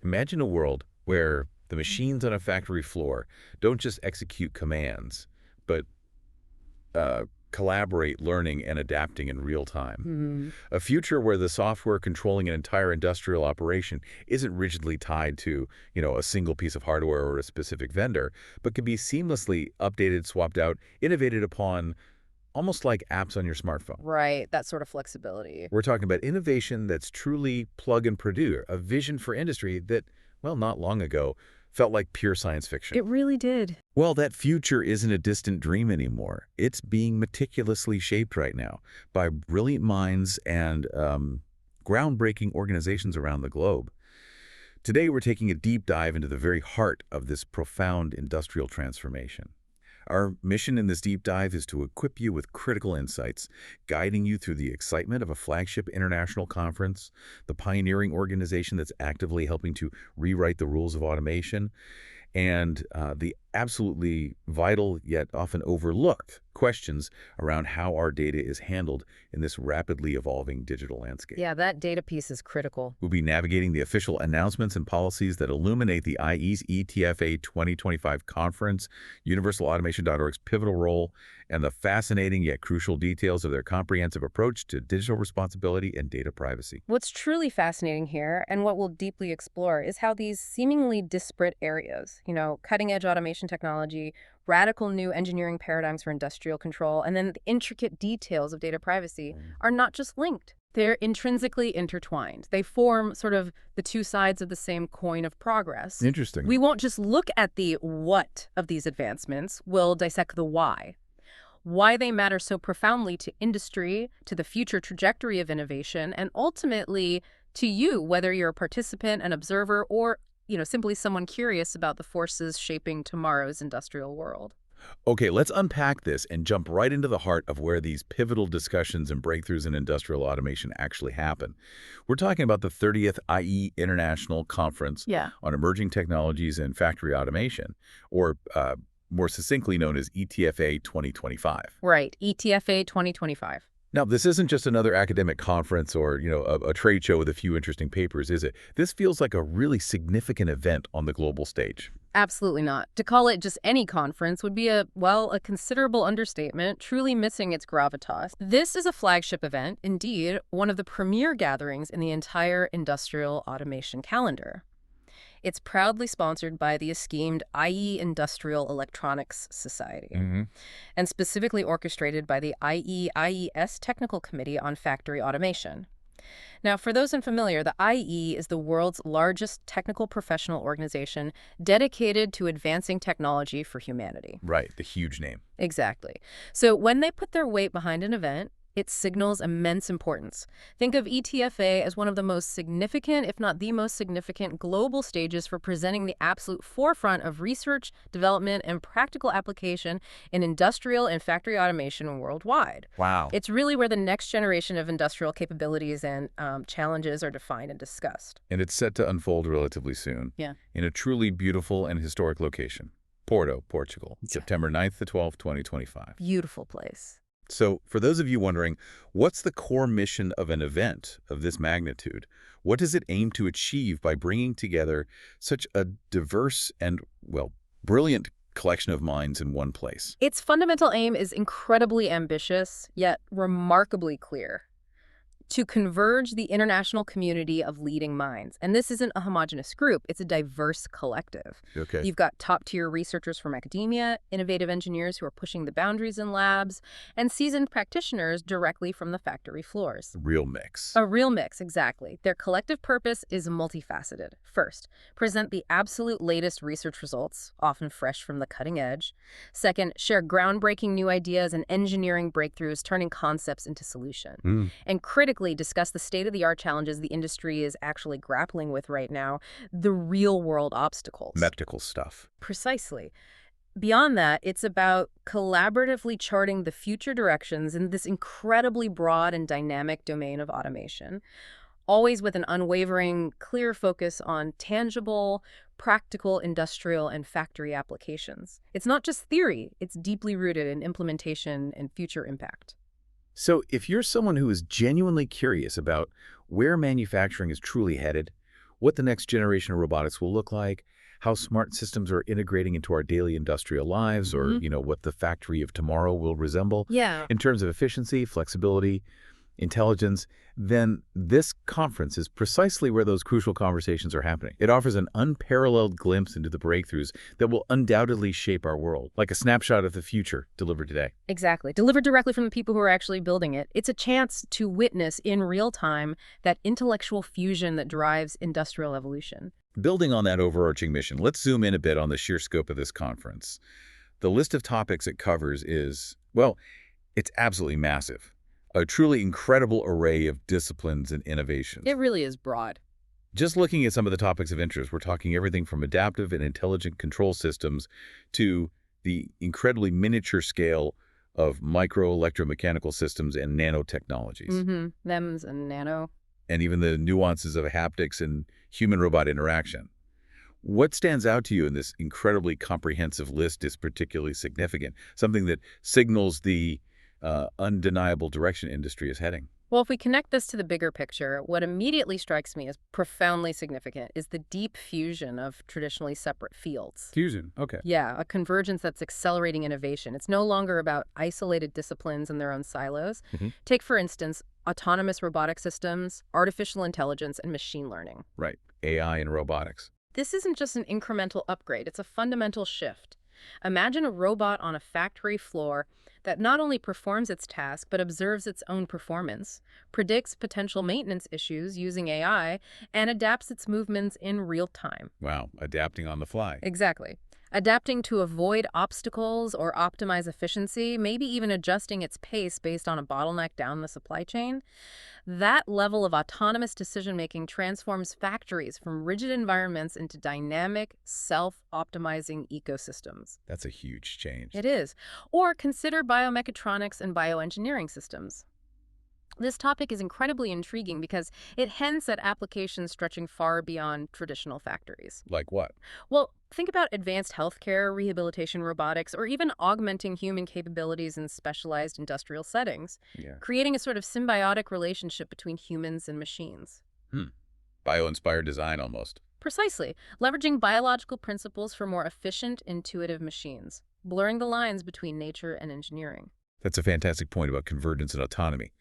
Imagine a world where the machines on a factory floor don't just execute commands, but collaborate, learning, and adapting in real time. Hmm. A future where the software controlling an entire industrial operation isn't rigidly tied to, a single piece of hardware or a specific vendor, but can be seamlessly updated, swapped out, innovated upon, almost like apps on your smartphone. Right, that sort of flexibility. We're talking about innovation that's truly plug and produce, a vision for industry that, well, not long ago, felt like pure science fiction. It really did. Well, that future isn't a distant dream anymore. It's being meticulously shaped right now by brilliant minds and groundbreaking organizations around the globe. Today, we're taking a deep dive into the very heart of this profound industrial transformation. Our mission in this deep dive is to equip you with critical insights, guiding you through the excitement of a flagship international conference, the pioneering organization that's actively helping to rewrite the rules of automation, and the absolutely vital yet often overlooked questions around how our data is handled in this rapidly evolving digital landscape. Yeah, that data piece is critical. We'll be navigating the official announcements and policies that illuminate the IE's ETFA 2025 conference, universalautomation.org's pivotal role, and the fascinating yet crucial details of their comprehensive approach to digital responsibility and data privacy. What's truly fascinating here, and what we'll deeply explore, is how these seemingly disparate areas, cutting-edge automation technology, radical new engineering paradigms for industrial control, and then the intricate details of data privacy are not just linked. They're intrinsically intertwined. They form sort of the two sides of the same coin of progress. Interesting. We won't just look at the what of these advancements, we'll dissect the why they matter so profoundly to industry, to the future trajectory of innovation, and ultimately to you, whether you're a participant, an observer, or simply someone curious about the forces shaping tomorrow's industrial world. Okay, let's unpack this and jump right into the heart of where these pivotal discussions and breakthroughs in industrial automation actually happen. We're talking about the 30th IE International Conference Yeah. on Emerging Technologies and Factory Automation, or more succinctly known as ETFA 2025. Right, ETFA 2025. Now, this isn't just another academic conference or, a trade show with a few interesting papers, is it? This feels like a really significant event on the global stage. Absolutely not. To call it just any conference would be a considerable understatement, truly missing its gravitas. This is a flagship event, indeed, one of the premier gatherings in the entire industrial automation calendar. It's proudly sponsored by the esteemed IE Industrial Electronics Society, and specifically orchestrated by the IES Technical Committee on Factory Automation. Now, for those unfamiliar, the IE is the world's largest technical professional organization dedicated to advancing technology for humanity. Right, the huge name. Exactly. So when they put their weight behind an event, it signals immense importance. Think of ETFA as one of the most significant, if not the most significant, global stages for presenting the absolute forefront of research, development, and practical application in industrial and factory automation worldwide. Wow. It's really where the next generation of industrial capabilities and challenges are defined and discussed. And it's set to unfold relatively soon. Yeah. In a truly beautiful and historic location. Porto, Portugal, September 9th to 12th, 2025. Beautiful place. So, for those of you wondering, what's the core mission of an event of this magnitude? What does it aim to achieve by bringing together such a diverse and, brilliant collection of minds in one place? Its fundamental aim is incredibly ambitious, yet remarkably clear: to converge the international community of leading minds. And this isn't a homogenous group, it's a diverse collective. Okay. You've got top-tier researchers from academia, innovative engineers who are pushing the boundaries in labs, and seasoned practitioners directly from the factory floors. Real mix. A real mix, exactly. Their collective purpose is multifaceted. First, present the absolute latest research results, often fresh from the cutting edge. Second, share groundbreaking new ideas and engineering breakthroughs, turning concepts into solutions. And critically, discuss the state-of-the-art challenges the industry is actually grappling with right now, the real-world obstacles. Medical stuff. Precisely. Beyond that, it's about collaboratively charting the future directions in this incredibly broad and dynamic domain of automation, always with an unwavering, clear focus on tangible, practical industrial and factory applications. It's not just theory, it's deeply rooted in implementation and future impact. So if you're someone who is genuinely curious about where manufacturing is truly headed, what the next generation of robotics will look like, how smart systems are integrating into our daily industrial lives, or, Hmm. what the factory of tomorrow will resemble Yeah. in terms of efficiency, flexibility, intelligence, then this conference is precisely where those crucial conversations are happening. It offers an unparalleled glimpse into the breakthroughs that will undoubtedly shape our world, like a snapshot of the future delivered today. Exactly. Delivered directly from the people who are actually building it. It's a chance to witness in real time that intellectual fusion that drives industrial evolution. Building on that overarching mission, let's zoom in a bit on the sheer scope of this conference. The list of topics it covers is, well, it's absolutely massive. A truly incredible array of disciplines and innovations. It really is broad. Just looking at some of the topics of interest, we're talking everything from adaptive and intelligent control systems to the incredibly miniature scale of micro-electromechanical systems and nanotechnologies, Thems and nano. and even the nuances of haptics and human-robot interaction. What stands out to you in this incredibly comprehensive list is particularly significant, something that signals the undeniable direction industry is heading. Well, if we connect this to the bigger picture, what immediately strikes me as profoundly significant is the deep fusion of traditionally separate fields. Fusion, okay. Yeah, a convergence that's accelerating innovation. It's no longer about isolated disciplines in their own silos. Mhm. Take, for instance, autonomous robotic systems, artificial intelligence, and machine learning. Right, AI and robotics. This isn't just an incremental upgrade, it's a fundamental shift. Imagine a robot on a factory floor that not only performs its task, but observes its own performance, predicts potential maintenance issues using AI, and adapts its movements in real time. Wow, adapting on the fly. Exactly. Adapting to avoid obstacles or optimize efficiency, maybe even adjusting its pace based on a bottleneck down the supply chain. That level of autonomous decision-making transforms factories from rigid environments into dynamic, self-optimizing ecosystems. That's a huge change. It is. Or consider biomechatronics and bioengineering systems. This topic is incredibly intriguing because it hints at applications stretching far beyond traditional factories. Like what? Well, think about advanced healthcare, rehabilitation robotics, or even augmenting human capabilities in specialized industrial settings, Yeah. creating a sort of symbiotic relationship between humans and machines. Bio-inspired design almost. Precisely, leveraging biological principles for more efficient, intuitive machines, blurring the lines between nature and engineering. That's a fantastic point about convergence and autonomy.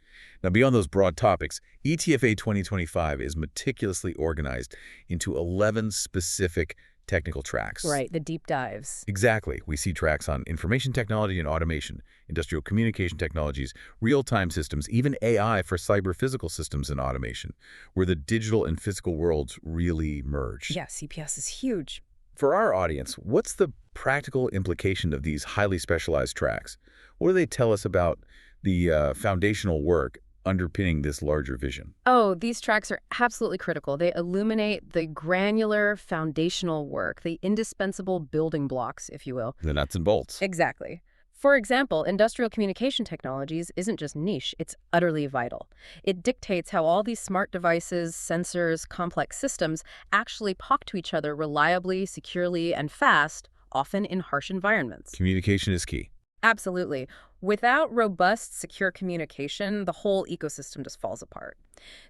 Now, beyond those broad topics, ETFA 2025 is meticulously organized into 11 specific technical tracks. Right, the deep dives. Exactly. We see tracks on information technology and automation, industrial communication technologies, real-time systems, even AI for cyber-physical systems and automation, where the digital and physical worlds really merge. Yeah, CPS is huge. For our audience, what's the practical implication of these highly specialized tracks? What do they tell us about the foundational work underpinning this larger vision? Oh, these tracks are absolutely critical. They illuminate the granular foundational work, the indispensable building blocks, if you will. The nuts and bolts. Exactly. For example, industrial communication technologies isn't just niche, it's utterly vital. It dictates how all these smart devices, sensors, complex systems actually talk to each other reliably, securely, and fast, often in harsh environments. Communication is key. Absolutely. Without robust, secure communication, the whole ecosystem just falls apart.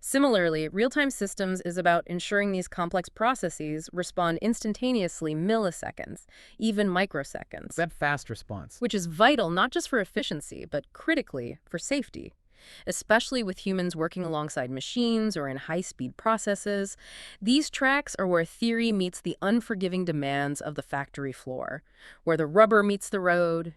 Similarly, real-time systems is about ensuring these complex processes respond instantaneously, milliseconds, even microseconds, That fast response. which is vital not just for efficiency, but critically for safety. Especially with humans working alongside machines or in high-speed processes, these tracks are where theory meets the unforgiving demands of the factory floor, where the rubber meets the road.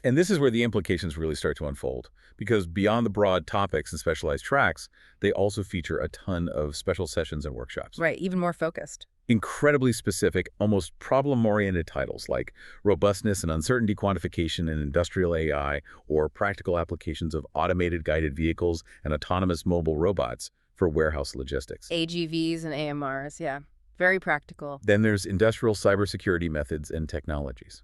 And this is where the implications really start to unfold, because beyond the broad topics and specialized tracks, they also feature a ton of special sessions and workshops. Right, even more focused. Incredibly specific, almost problem-oriented titles like Robustness and Uncertainty Quantification in Industrial AI, or Practical Applications of Automated Guided Vehicles and Autonomous Mobile Robots for Warehouse Logistics. AGVs and AMRs, yeah. Very practical. Then there's Industrial Cybersecurity Methods and Technologies.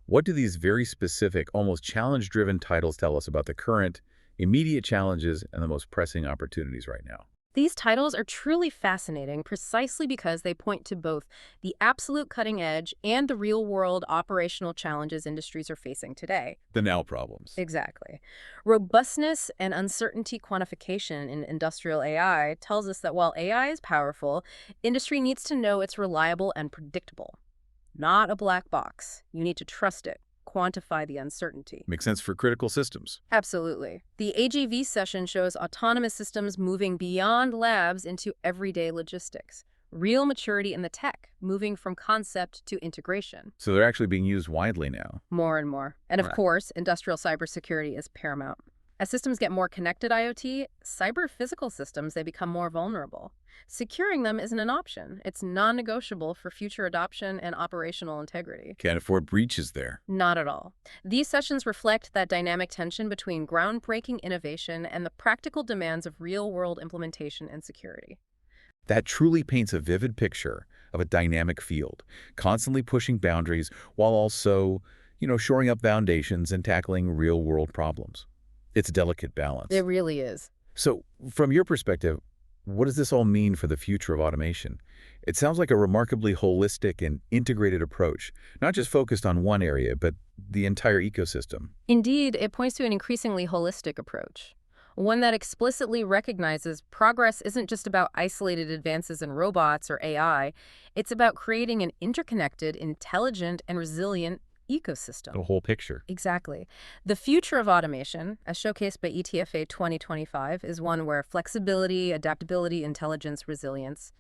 What do these very specific, almost challenge-driven titles tell us about the current, immediate challenges and the most pressing opportunities right now? These titles are truly fascinating precisely because they point to both the absolute cutting edge and the real-world operational challenges industries are facing today. The now problems. Exactly. Robustness and uncertainty quantification in industrial AI tells us that while AI is powerful, industry needs to know it's reliable and predictable. Not a black box. You need to trust it, quantify the uncertainty. Makes sense for critical systems. Absolutely. The AGV session shows autonomous systems moving beyond labs into everyday logistics. Real maturity in the tech, moving from concept to integration. So they're actually being used widely now. More and more. And of Right. course, industrial cybersecurity is paramount. As systems get more connected IoT, cyber-physical systems, they become more vulnerable. Securing them isn't an option. It's non-negotiable for future adoption and operational integrity. Can't afford breaches there. Not at all. These sessions reflect that dynamic tension between groundbreaking innovation and the practical demands of real-world implementation and security. That truly paints a vivid picture of a dynamic field, constantly pushing boundaries while also, shoring up foundations and tackling real-world problems. It's a delicate balance. It really is. So, from your perspective, what does this all mean for the future of automation? It sounds like a remarkably holistic and integrated approach, not just focused on one area, but the entire ecosystem. Indeed, it points to an increasingly holistic approach. One that explicitly recognizes progress isn't just about isolated advances in robots or AI, it's about creating an interconnected, intelligent, and resilient ecosystem. The whole picture. Exactly. The future of automation, as showcased by ETFA 2025, is one where flexibility, adaptability, intelligence, resilience,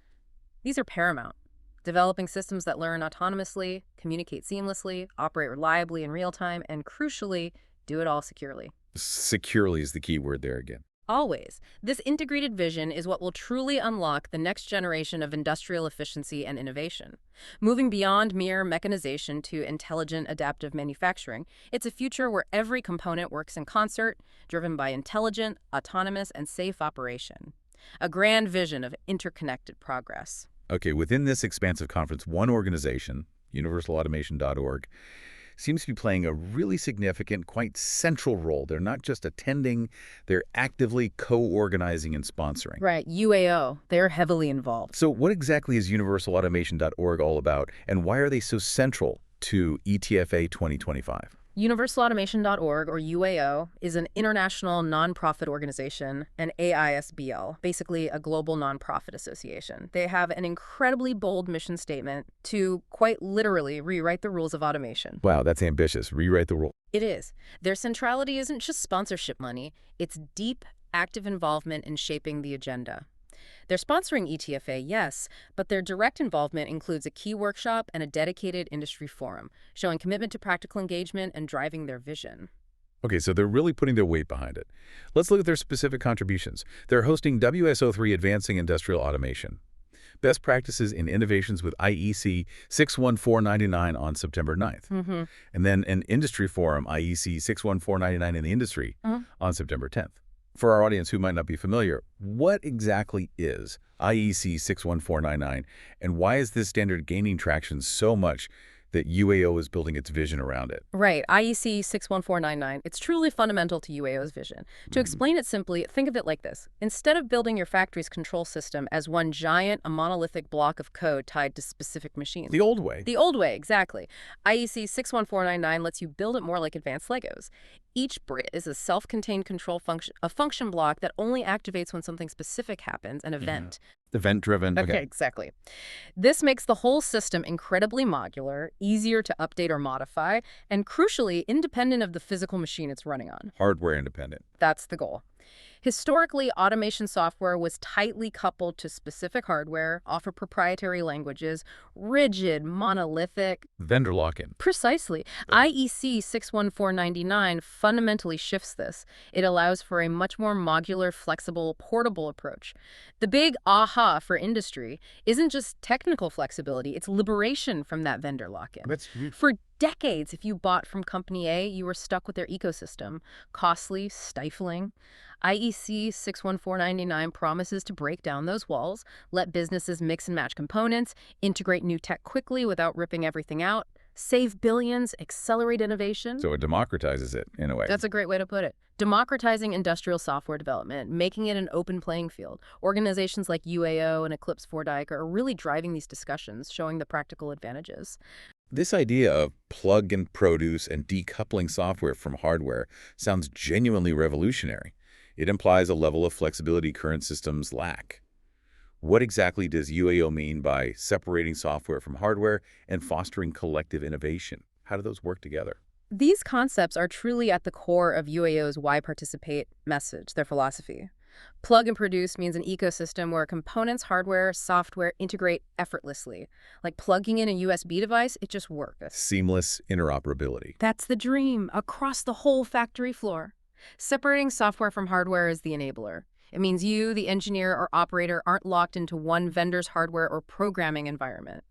these are paramount. Developing systems that learn autonomously, communicate seamlessly, operate reliably in real time, and crucially, do it all securely. Securely is the key word there again. Always. This integrated vision is what will truly unlock the next generation of industrial efficiency and innovation. Moving beyond mere mechanization to intelligent, adaptive manufacturing, it's a future where every component works in concert, driven by intelligent, autonomous, and safe operation. A grand vision of interconnected progress. Okay, within this expansive conference, one organization, universalautomation.org, seems to be playing a really significant, quite central role. They're not just attending, they're actively co-organizing and sponsoring. Right, UAO, they're heavily involved. So what exactly is universalautomation.org all about, and why are they so central to ETFA 2025? Universalautomation.org, or UAO, is an international nonprofit organization, an AISBL, basically a global nonprofit association. They have an incredibly bold mission statement to quite literally rewrite the rules of automation. Wow, that's ambitious. Rewrite the rule. It is. Their centrality isn't just sponsorship money, it's deep, active involvement in shaping the agenda. They're sponsoring ETFA, yes, but their direct involvement includes a key workshop and a dedicated industry forum, showing commitment to practical engagement and driving their vision. Okay, so they're really putting their weight behind it. Let's look at their specific contributions. They're hosting WSO3 Advancing Industrial Automation. Best Practices in Innovations with IEC 61499 on September 9th. And then an industry forum, IEC 61499 in the industry, on September 10th. For our audience who might not be familiar, what exactly is IEC 61499, and why is this standard gaining traction so much that UAO is building its vision around it? Right, IEC 61499. It's truly fundamental to UAO's vision. To explain it simply, think of it like this. Instead of building your factory's control system as one giant, a monolithic block of code tied to specific machines. The old way. The old way, exactly. IEC 61499 lets you build it more like advanced Legos. Each brick is a self-contained control function, a function block that only activates when something specific happens, an event. Event-driven. Okay, exactly. This makes the whole system incredibly modular, easier to update or modify, and crucially, independent of the physical machine it's running on. Hardware independent. That's the goal. Historically, automation software was tightly coupled to specific hardware, often proprietary languages, rigid, monolithic. Vendor lock-in. Precisely. IEC 61499 fundamentally shifts this. It allows for a much more modular, flexible, portable approach. The big aha for industry isn't just technical flexibility, it's liberation from that vendor lock-in. That's huge. For decades, if you bought from Company A, you were stuck with their ecosystem. Costly, stifling. IEC 61499 promises to break down those walls, let businesses mix and match components, integrate new tech quickly without ripping everything out. save billions, accelerate innovation. So it democratizes it, in a way. That's a great way to put it. Democratizing industrial software development, making it an open playing field. Organizations like UAO and Eclipse 4 are really driving these discussions, showing the practical advantages. This idea of plug and produce and decoupling software from hardware sounds genuinely revolutionary. It implies a level of flexibility current systems lack. What exactly does UAO mean by separating software from hardware and fostering collective innovation? How do those work together? These concepts are truly at the core of UAO's Why Participate message, their philosophy. Plug and produce means an ecosystem where components, hardware, software integrate effortlessly. Like plugging in a USB device, it just works. Seamless interoperability. That's the dream, across the whole factory floor. Separating software from hardware is the enabler. It means you, the engineer or operator, aren't locked into one vendor's hardware or programming environment.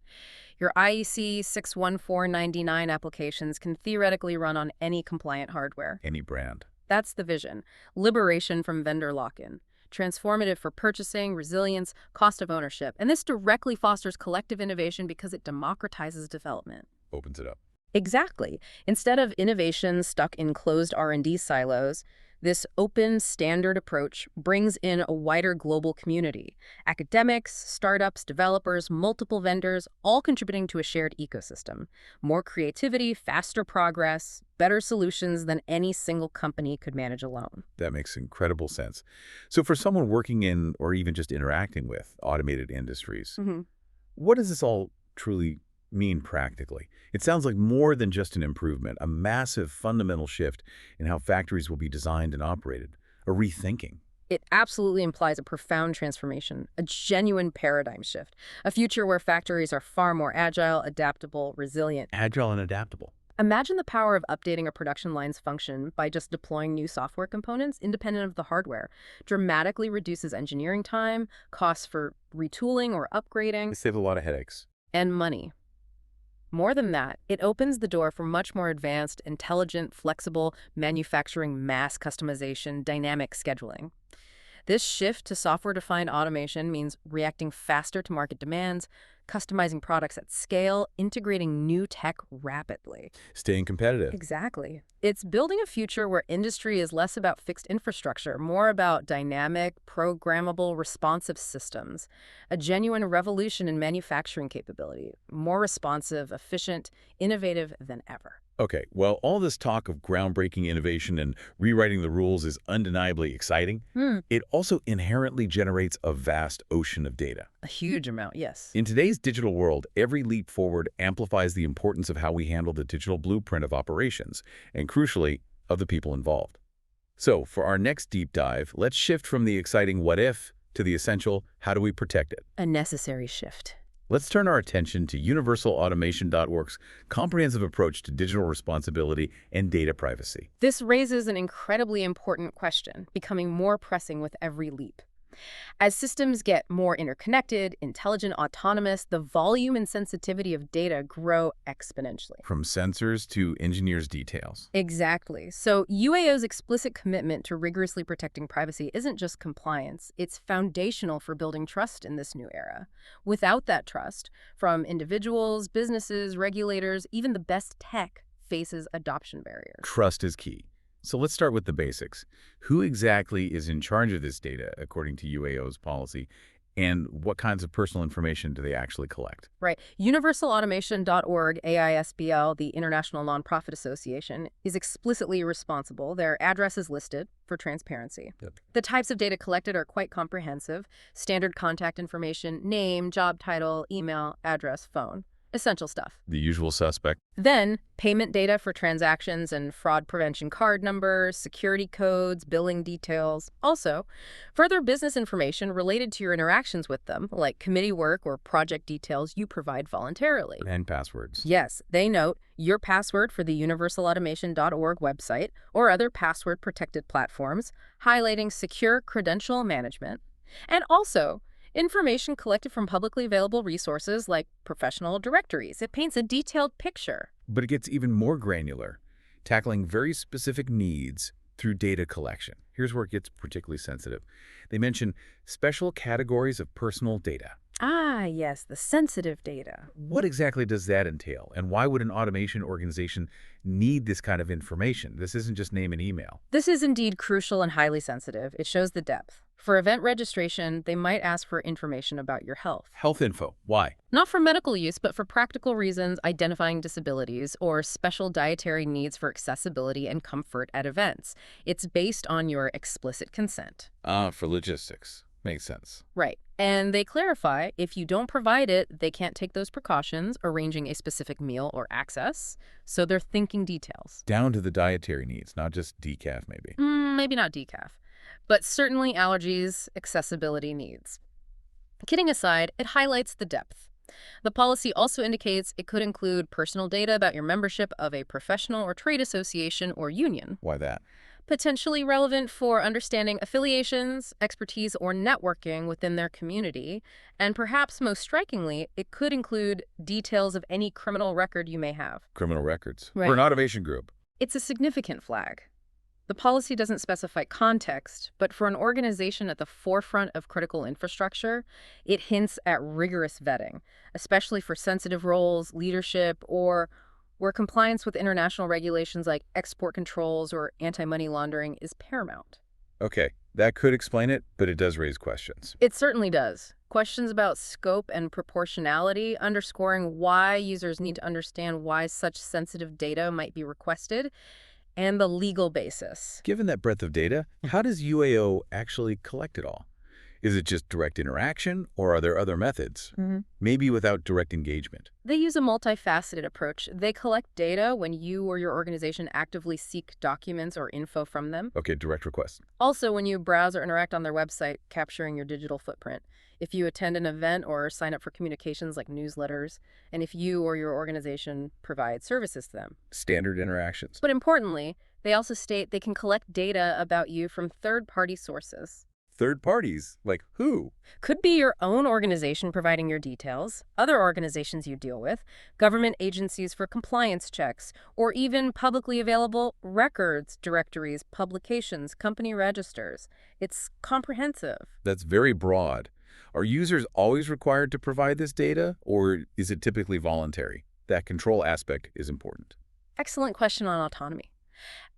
Your IEC 61499 applications can theoretically run on any compliant hardware. Any brand. That's the vision. Liberation from vendor lock-in. Transformative for purchasing, resilience, cost of ownership. And this directly fosters collective innovation because it democratizes development. Opens it up. Exactly. Instead of innovation stuck in closed R&D silos, this open, standard approach brings in a wider global community. Academics, startups, developers, multiple vendors, all contributing to a shared ecosystem. More creativity, faster progress, better solutions than any single company could manage alone. That makes incredible sense. So for someone working in or even just interacting with automated industries, what does this all truly mean practically? It sounds like more than just an improvement, a massive fundamental shift in how factories will be designed and operated, a rethinking. It absolutely implies a profound transformation, a genuine paradigm shift, a future where factories are far more agile, adaptable, resilient. Agile and adaptable. Imagine the power of updating a production line's function by just deploying new software components independent of the hardware. Dramatically reduces engineering time, costs for retooling or upgrading, They save a lot of headaches. and money. More than that, it opens the door for much more advanced, intelligent, flexible manufacturing, mass customization, dynamic scheduling. This shift to software-defined automation means reacting faster to market demands, customizing products at scale, integrating new tech rapidly. Staying competitive. Exactly. It's building a future where industry is less about fixed infrastructure, more about dynamic, programmable, responsive systems. A genuine revolution in manufacturing capability, more responsive, efficient, innovative than ever. Okay, well, all this talk of groundbreaking innovation and rewriting the rules is undeniably exciting. It also inherently generates a vast ocean of data. A huge amount, yes. In today's digital world, every leap forward amplifies the importance of how we handle the digital blueprint of operations, and crucially, of the people involved. So, for our next deep dive, let's shift from the exciting what if to the essential how do we protect it. A necessary shift. Let's turn our attention to universalautomation.org's comprehensive approach to digital responsibility and data privacy. This raises an incredibly important question, becoming more pressing with every leap. As systems get more interconnected, intelligent, autonomous, the volume and sensitivity of data grow exponentially. From sensors to engineers' details. Exactly. So UAO's explicit commitment to rigorously protecting privacy isn't just compliance, it's foundational for building trust in this new era. Without that trust, from individuals, businesses, regulators, even the best tech faces adoption barriers. Trust is key. So let's start with the basics. Who exactly is in charge of this data, according to UAO's policy, and what kinds of personal information do they actually collect? Right. Universalautomation.org, AISBL, the International Nonprofit Association, is explicitly responsible. Their address is listed for transparency. Yep. The types of data collected are quite comprehensive. Standard contact information, name, job title, email, address, phone. Essential stuff. The usual suspect. Then, payment data for transactions and fraud prevention card numbers, security codes, billing details. Also, further business information related to your interactions with them, like committee work or project details you provide voluntarily. And passwords. Yes, they note your password for the universalautomation.org website or other password-protected platforms, highlighting secure credential management. And also, information collected from publicly available resources like professional directories. It paints a detailed picture. But it gets even more granular, tackling very specific needs through data collection. Here's where it gets particularly sensitive. They mention special categories of personal data. Ah, yes, the sensitive data. What exactly does that entail, and why would an automation organization need this kind of information? This isn't just name and email. This is indeed crucial and highly sensitive. It shows the depth. For event registration, they might ask for information about your health. Health info. Why? Not for medical use, but for practical reasons, identifying disabilities or special dietary needs for accessibility and comfort at events. It's based on your explicit consent. For logistics. Makes sense. Right. And they clarify if you don't provide it, they can't take those precautions, arranging a specific meal or access. So they're thinking details. Down to the dietary needs, not just decaf maybe. Maybe not decaf, but certainly allergies, accessibility needs. Kidding aside, it highlights the depth. The policy also indicates it could include personal data about your membership of a professional or trade association or union. Why that? Potentially relevant for understanding affiliations, expertise, or networking within their community. And perhaps most strikingly, it could include details of any criminal record you may have. Criminal records. Right. For an automation group. It's a significant flag. The policy doesn't specify context, but for an organization at the forefront of critical infrastructure, it hints at rigorous vetting, especially for sensitive roles, leadership, or where compliance with international regulations like export controls or anti-money laundering is paramount. Okay, that could explain it, but it does raise questions. It certainly does. Questions about scope and proportionality, underscoring why users need to understand why such sensitive data might be requested, and the legal basis. Given that breadth of data, how does UAO actually collect it all? Is it just direct interaction, or are there other methods? Maybe without direct engagement. They use a multifaceted approach. They collect data when you or your organization actively seek documents or info from them. Okay, direct requests. Also, when you browse or interact on their website, capturing your digital footprint. If you attend an event or sign up for communications like newsletters, and if you or your organization provide services to them. Standard interactions. But importantly, they also state they can collect data about you from third-party sources. Third parties? Like who? Could be your own organization providing your details, other organizations you deal with, government agencies for compliance checks, or even publicly available records, directories, publications, company registers. It's comprehensive. That's very broad. Are users always required to provide this data, or is it typically voluntary? That control aspect is important. Excellent question on autonomy.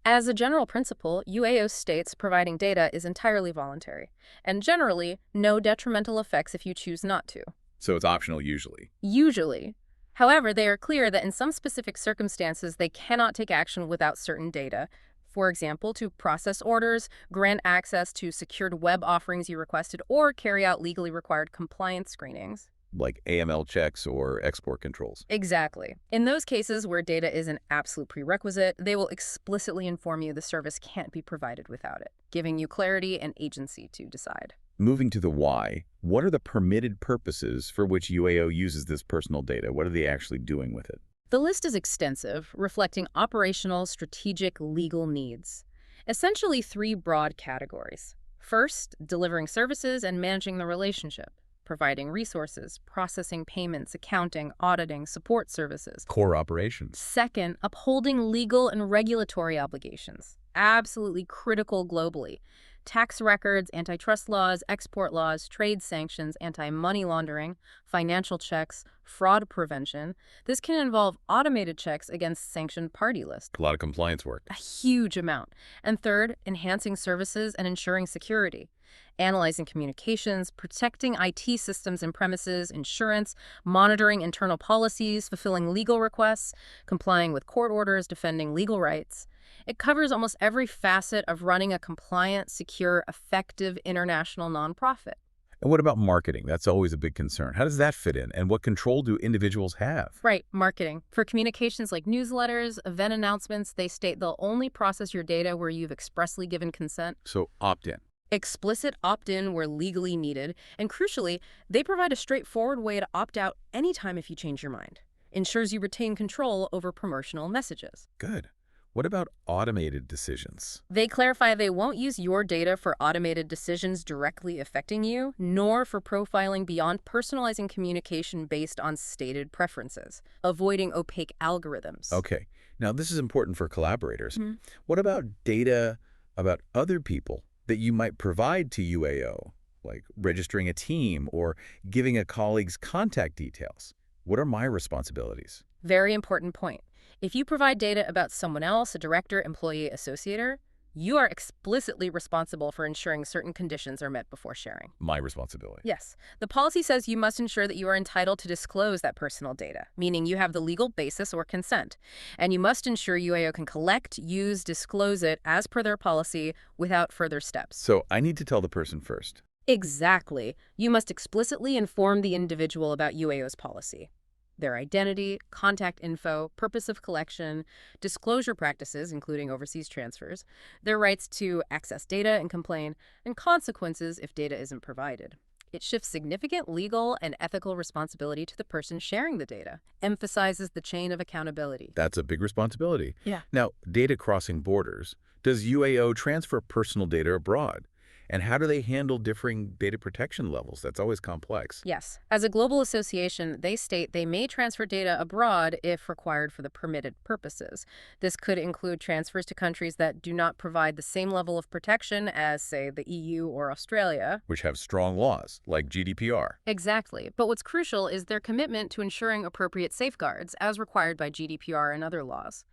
As a general principle, UAO states providing data is entirely voluntary, and generally, no detrimental effects if you choose not to. So it's optional usually. Usually. However, they are clear that in some specific circumstances, they cannot take action without certain data. For example, to process orders, grant access to secured web offerings you requested, or carry out legally required compliance screenings. Like AML checks or export controls. Exactly. In those cases where data is an absolute prerequisite, they will explicitly inform you the service can't be provided without it, giving you clarity and agency to decide. Moving to the why, what are the permitted purposes for which UAO uses this personal data? What are they actually doing with it? The list is extensive, reflecting operational, strategic, legal needs. Essentially 3 broad categories. First, delivering services and managing the relationship. Providing resources, processing payments, accounting, auditing, support services. Core operations. Second, upholding legal and regulatory obligations. Absolutely critical globally. Tax records, antitrust laws, export laws, trade sanctions, anti-money laundering, financial checks, fraud prevention. This can involve automated checks against sanctioned party lists. A lot of compliance work. A huge amount. And third, enhancing services and ensuring security. Analyzing communications, protecting IT systems and premises, insurance, monitoring internal policies, fulfilling legal requests, complying with court orders, defending legal rights. It covers almost every facet of running a compliant, secure, effective international nonprofit. And what about marketing? That's always a big concern. How does that fit in? And what control do individuals have? Right, marketing. For communications like newsletters, event announcements, they state they'll only process your data where you've expressly given consent. So opt-in. Explicit opt-in where legally needed, and crucially, they provide a straightforward way to opt out anytime if you change your mind. Ensures you retain control over promotional messages. Good. What about automated decisions? They clarify they won't use your data for automated decisions directly affecting you, nor for profiling beyond personalizing communication based on stated preferences, avoiding opaque algorithms. Okay. Now, this is important for collaborators. What about data about other people that you might provide to UAO? like registering a team or giving a colleague's contact details. What are my responsibilities? Very important point. If you provide data about someone else, a director, employee, associator, you are explicitly responsible for ensuring certain conditions are met before sharing. My responsibility. Yes. The policy says you must ensure that you are entitled to disclose that personal data, meaning you have the legal basis or consent. And you must ensure UAO can collect, use, disclose it as per their policy without further steps. So I need to tell the person first. Exactly. You must explicitly inform the individual about UAO's policy. Their identity, contact info, purpose of collection, disclosure practices, including overseas transfers, their rights to access data and complain, and consequences if data isn't provided. It shifts significant legal and ethical responsibility to the person sharing the data, emphasizes the chain of accountability. That's a big responsibility. Yeah. Now, data crossing borders. Does UAO transfer personal data abroad? And how do they handle differing data protection levels? That's always complex. Yes. As a global association, they state they may transfer data abroad if required for the permitted purposes. This could include transfers to countries that do not provide the same level of protection as, say, the EU or Australia. Which have strong laws, like GDPR. Exactly. But what's crucial is their commitment to ensuring appropriate safeguards, as required by GDPR and other laws.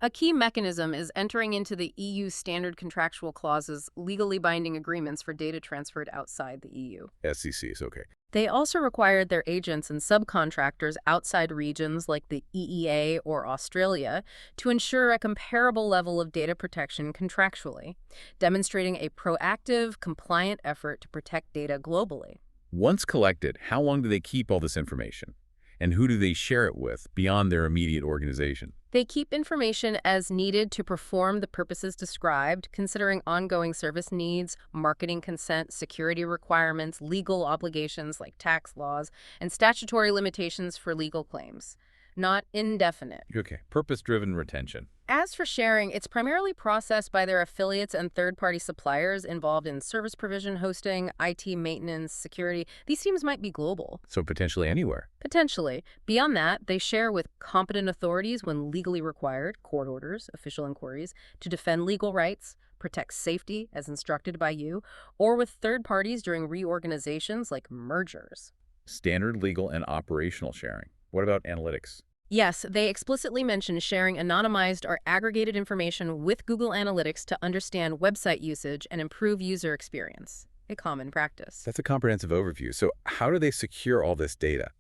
A key mechanism is entering into the EU standard contractual clauses, legally binding agreements for data transferred outside the EU. SEC is okay. They also required their agents and subcontractors outside regions like the EEA or Australia to ensure a comparable level of data protection contractually, demonstrating a proactive, compliant effort to protect data globally. Once collected, how long do they keep all this information? And who do they share it with beyond their immediate organization? They keep information as needed to perform the purposes described, considering ongoing service needs, marketing consent, security requirements, legal obligations like tax laws, and statutory limitations for legal claims. Not indefinite. Okay, purpose-driven retention. As for sharing, it's primarily processed by their affiliates and third-party suppliers involved in service provision, hosting, IT maintenance, security. These teams might be global. So potentially anywhere. Potentially. Beyond that, they share with competent authorities when legally required, court orders, official inquiries, to defend legal rights, protect safety as instructed by you, or with third parties during reorganizations like mergers. Standard legal and operational sharing. What about analytics? Yes, they explicitly mention sharing anonymized or aggregated information with Google Analytics to understand website usage and improve user experience, a common practice. That's a comprehensive overview. So how do they secure all this data?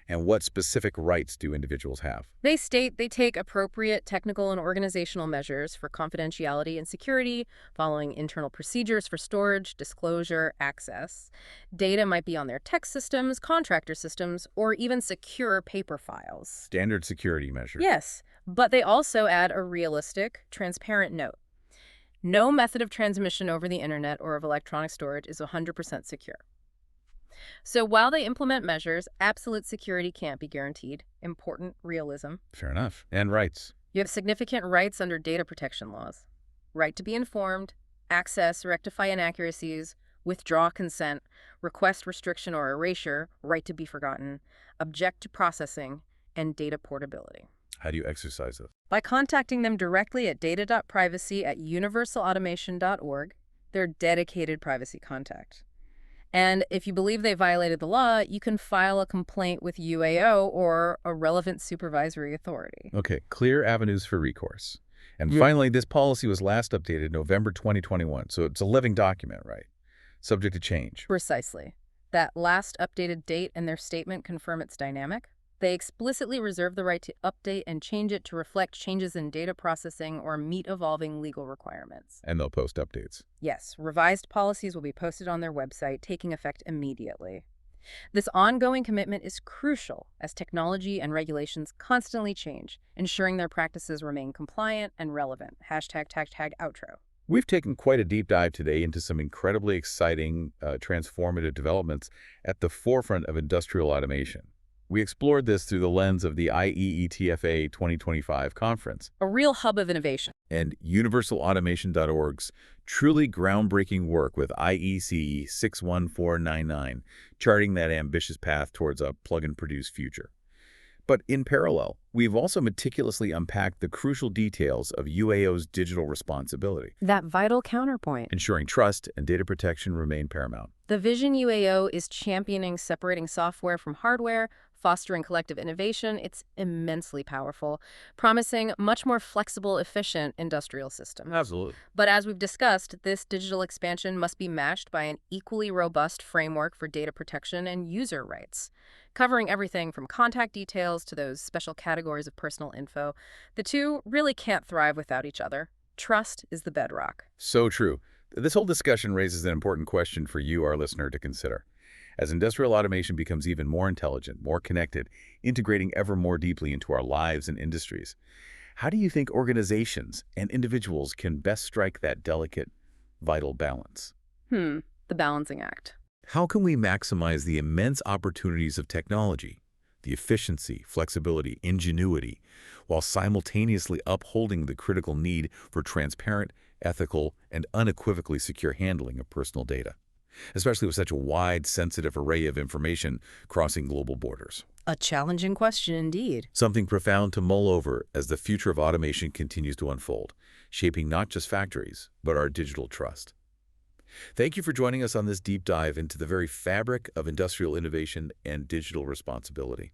And what specific rights do individuals have? They state they take appropriate technical and organizational measures for confidentiality and security, following internal procedures for storage, disclosure, access. Data might be on their tech systems, contractor systems, or even secure paper files. Standard security measures. Yes, but they also add a realistic, transparent note. No method of transmission over the internet or of electronic storage is 100% secure. So while they implement measures, absolute security can't be guaranteed. Important realism. Fair enough. And rights. You have significant rights under data protection laws. Right to be informed, access, rectify inaccuracies, withdraw consent, request restriction or erasure, right to be forgotten, object to processing, and data portability. How do you exercise this? By contacting them directly at data.privacy@universalautomation.org, their dedicated privacy contact. And if you believe they violated the law, you can file a complaint with UAO or a relevant supervisory authority. Okay, clear avenues for recourse. And finally, this policy was last updated November 2021, so it's a living document, right? Subject to change. Precisely. That last updated date and their statement confirm its dynamic. They explicitly reserve the right to update and change it to reflect changes in data processing or meet evolving legal requirements. And they'll post updates. Yes, revised policies will be posted on their website, taking effect immediately. This ongoing commitment is crucial as technology and regulations constantly change, ensuring their practices remain compliant and relevant. #outro. We've taken quite a deep dive today into some incredibly exciting, transformative developments at the forefront of industrial automation. We explored this through the lens of the ETFA 2025 conference A real hub of innovation. and universalautomation.org's truly groundbreaking work with IEC 61499, charting that ambitious path towards a plug-and-produce future. But in parallel, we've also meticulously unpacked the crucial details of UAO's digital responsibility, That vital counterpoint. ensuring trust and data protection remain paramount. The Vision UAO is championing separating software from hardware, fostering collective innovation. It's immensely powerful, promising much more flexible, efficient industrial systems. Absolutely. But as we've discussed, this digital expansion must be matched by an equally robust framework for data protection and user rights, covering everything from contact details to those special categories of personal info. The two really can't thrive without each other. Trust is the bedrock. So true. This whole discussion raises an important question for you, our listener, to consider. As industrial automation becomes even more intelligent, more connected, integrating ever more deeply into our lives and industries, how do you think organizations and individuals can best strike that delicate, vital balance? The balancing act. How can we maximize the immense opportunities of technology, the efficiency, flexibility, ingenuity, while simultaneously upholding the critical need for transparent, ethical, and unequivocally secure handling of personal data, especially with such a wide, sensitive array of information crossing global borders? A challenging question indeed. Something profound to mull over as the future of automation continues to unfold, shaping not just factories, but our digital trust. Thank you for joining us on this deep dive into the very fabric of industrial innovation and digital responsibility.